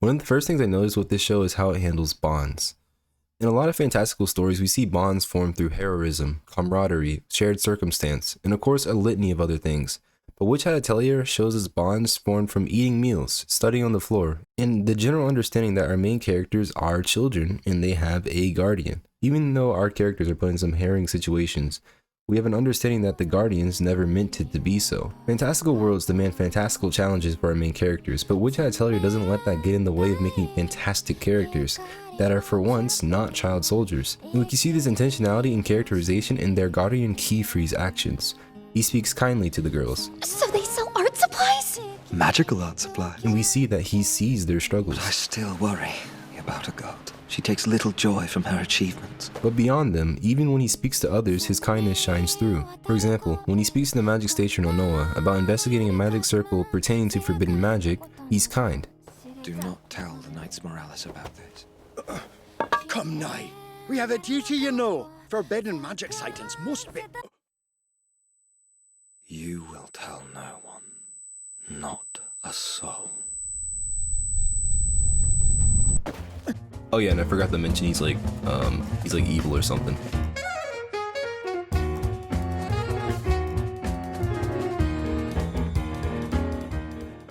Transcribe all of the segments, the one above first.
One of the first things I noticed with this show is how it handles bonds. In a lot of fantastical stories, we see bonds formed through heroism, camaraderie, shared circumstance, and of course a litany of other things. But Witch Hat Atelier shows us bonds formed from eating meals, studying on the floor, and the general understanding that our main characters are children and they have a guardian. Even though our characters are put in some harrowing situations, we have an understanding that the guardians never meant it to be so. Fantastical worlds demand fantastical challenges for our main characters, but Witch Hat Atelier doesn't let that get in the way of making fantastic characters that are for once not child soldiers. And we can see this intentionality and characterization in their guardian Keyfree's actions. He speaks kindly to the girls. So they sell art supplies? Magical art supplies. And we see that he sees their struggles. But I still worry about a goat. She takes little joy from her achievements. But beyond them, even when he speaks to others, his kindness shines through. For example, when he speaks to the magic station on Noah about investigating a magic circle pertaining to forbidden magic, he's kind. Do not tell the Knights Morales about this. Come now. We have a duty, you know. Forbidden magic sightings must be... You will tell no one. Not a soul. Oh yeah, and I forgot to mention he's like evil or something.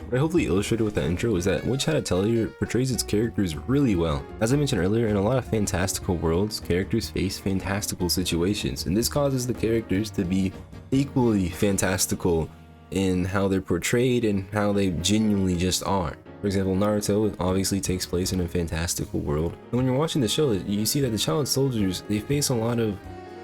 What I hopefully illustrated with that intro is that Witch Hat Atelier portrays its characters really well. As I mentioned earlier, in a lot of fantastical worlds, characters face fantastical situations, and this causes the characters to be equally fantastical in how they're portrayed and how they genuinely just are. For example, Naruto obviously takes place in a fantastical world. And when you're watching the show, you see that the child soldiers, they face a lot of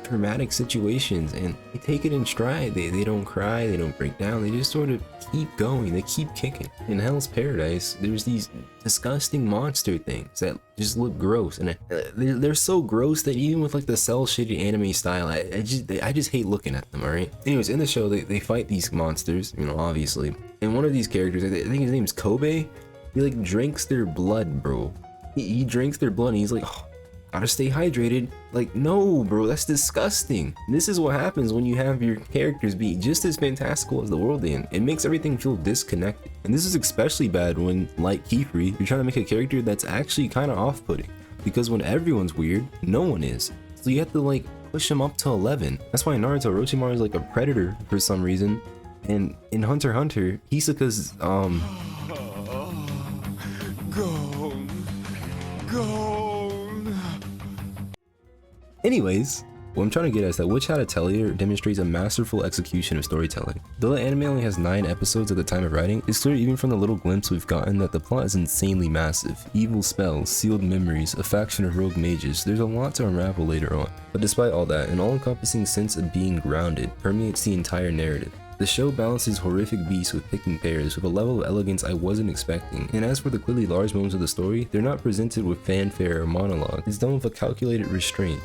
traumatic situations and they take it in stride. They don't cry, they don't break down, they just sort of keep going, they keep kicking. In Hell's Paradise, there's these disgusting monster things that just look gross, and they're so gross that even with like the cell shaded anime style, I just hate looking at them, alright? Anyways, in the show, they fight these monsters, you know, obviously. And one of these characters, I think his name's Kobe, he like drinks their blood, bro. He drinks their blood and he's like, oh, gotta stay hydrated. Like, no, bro, that's disgusting. This is what happens when you have your characters be just as fantastical as the world they're in. It makes everything feel disconnected. And this is especially bad when, like Keyfree, you're trying to make a character that's actually kind of off-putting. Because when everyone's weird, no one is. So you have to like push them up to 11. That's why in Naruto, Orochimaru is like a predator for some reason. And in Hunter x Hunter, Hisoka's Gone. Anyways, what I'm trying to get at is that Witch Hat Atelier demonstrates a masterful execution of storytelling. Though the anime only has 9 episodes at the time of writing, it's clear even from the little glimpse we've gotten that the plot is insanely massive. Evil spells, sealed memories, a faction of rogue mages, there's a lot to unravel later on. But despite all that, an all-encompassing sense of being grounded permeates the entire narrative. The show balances horrific beasts with picking pears with a level of elegance I wasn't expecting, and as for the clearly large moments of the story, they're not presented with fanfare or monologue, it's done with a calculated restraint.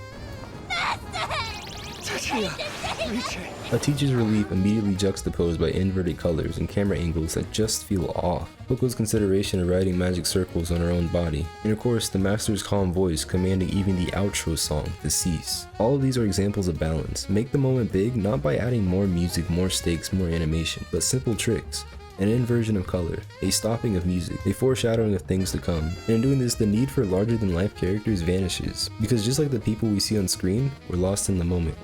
A teacher's relief immediately juxtaposed by inverted colors and camera angles that just feel off. Coco's consideration of riding magic circles on her own body, and of course the master's calm voice commanding even the outro song to cease. All of these are examples of balance. Make the moment big not by adding more music, more stakes, more animation, but simple tricks. An inversion of color, a stopping of music, a foreshadowing of things to come. And in doing this, the need for larger than life characters vanishes, because just like the people we see on screen, we're lost in the moment.